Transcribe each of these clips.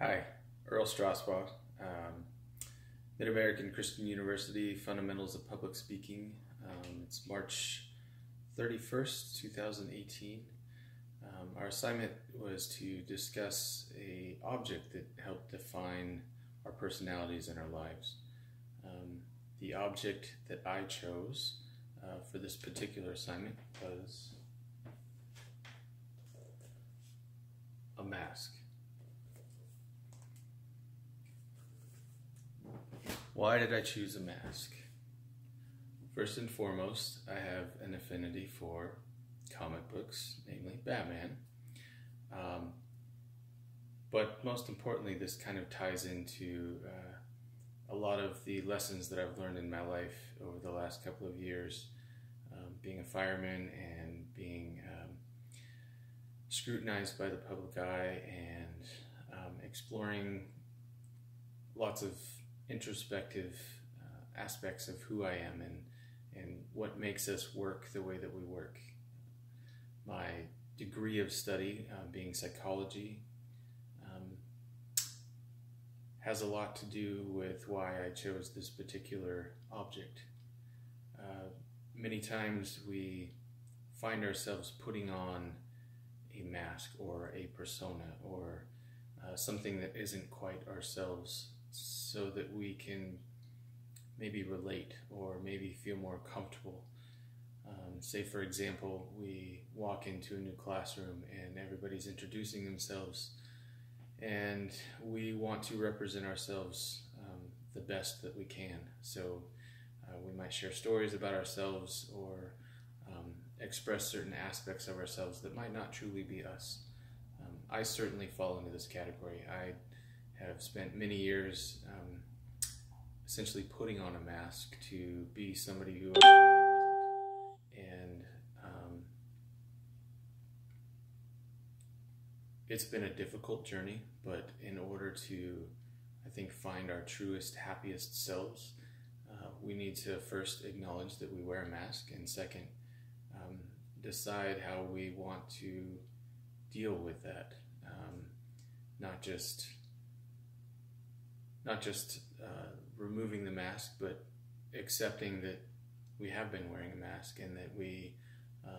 Hi, Earl Strasbaugh, Mid-American Christian University, Fundamentals of Public Speaking. It's March 31st, 2018. Our assignment was to discuss an object that helped define our personalities and our lives. The object that I chose for this particular assignment was a mask. Why did I choose a mask? First and foremost, I have an affinity for comic books, namely Batman. But most importantly, this kind of ties into a lot of the lessons that I've learned in my life over the last couple of years, being a fireman and being scrutinized by the public eye and exploring lots of introspective aspects of who I am and what makes us work the way that we work. My degree of study, being psychology, has a lot to do with why I chose this particular object. Many times we find ourselves putting on a mask or a persona or something that isn't quite ourselves, so that we can maybe relate or maybe feel more comfortable. Say, for example, we walk into a new classroom and everybody's introducing themselves, and we want to represent ourselves the best that we can. So we might share stories about ourselves or express certain aspects of ourselves that might not truly be us. I certainly fall into this category. I have spent many years essentially putting on a mask to be somebody who I really wasn't. And it's been a difficult journey, but in order to, I think, find our truest, happiest selves, we need to first acknowledge that we wear a mask, and second, decide how we want to deal with that. Not just removing the mask, but accepting that we have been wearing a mask and that we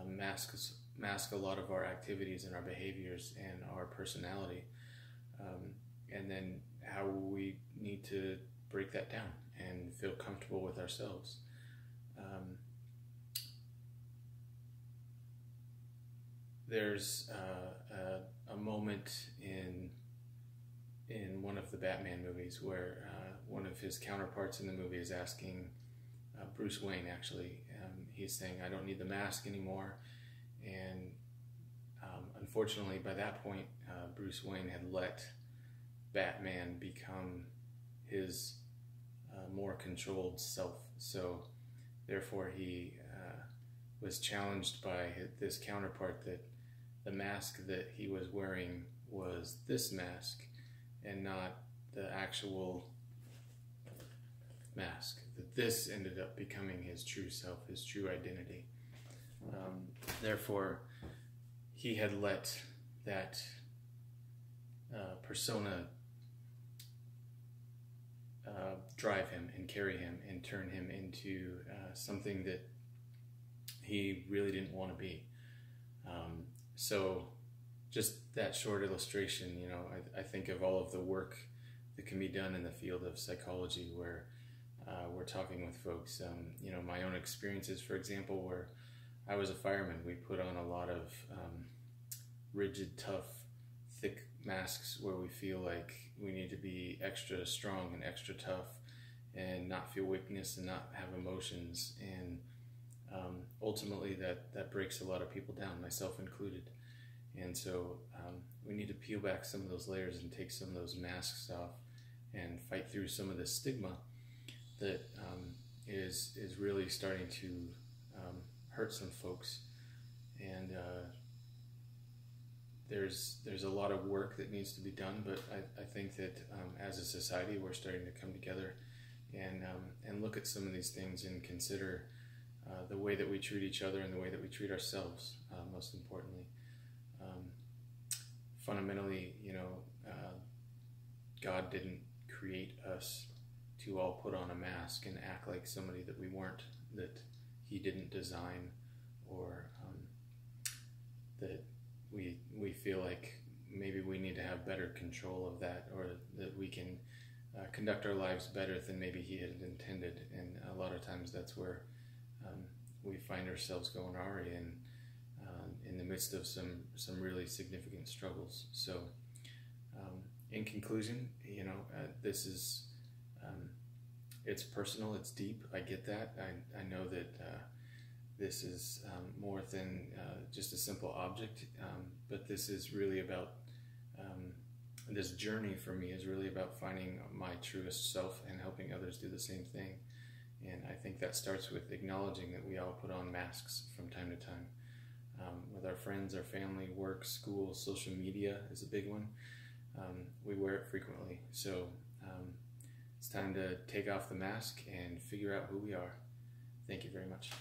mask a lot of our activities and our behaviors and our personality, and then how we need to break that down and feel comfortable with ourselves. There's a moment in one of the Batman movies where one of his counterparts in the movie is asking Bruce Wayne, actually, he's saying, "I don't need the mask anymore." And unfortunately, by that point, Bruce Wayne had let Batman become his more controlled self. So therefore, he was challenged by this counterpart that the mask that he was wearing was this mask and not the actual mask, that this ended up becoming his true self, his true identity. Therefore, he had let that persona drive him and carry him and turn him into something that he really didn't want to be. So just that short illustration, I think of all of the work that can be done in the field of psychology where we're talking with folks. My own experiences, for example, where I was a fireman, we put on a lot of rigid, tough, thick masks where we feel like we need to be extra strong and extra tough and not feel weakness and not have emotions. And ultimately that breaks a lot of people down, myself included. And so we need to peel back some of those layers and take some of those masks off and fight through some of the stigma that is really starting to hurt some folks. And there's a lot of work that needs to be done, but I think that as a society we're starting to come together and look at some of these things and consider the way that we treat each other and the way that we treat ourselves, most importantly. Fundamentally, God didn't create us to all put on a mask and act like somebody that we weren't, that He didn't design, or that we feel like maybe we need to have better control of that, or that we can conduct our lives better than maybe He had intended. And a lot of times that's where we find ourselves going awry in the midst of some really significant struggles. So in conclusion, this is it's personal, it's deep. I get that. I know that this is more than just a simple object, but this is really about this journey for me is really about finding my truest self and helping others do the same thing. And I think that starts with acknowledging that we all put on masks from time to time, with our friends, our family, work, school, social media is a big one. We wear it frequently. So it's time to take off the mask and figure out who we are. Thank you very much.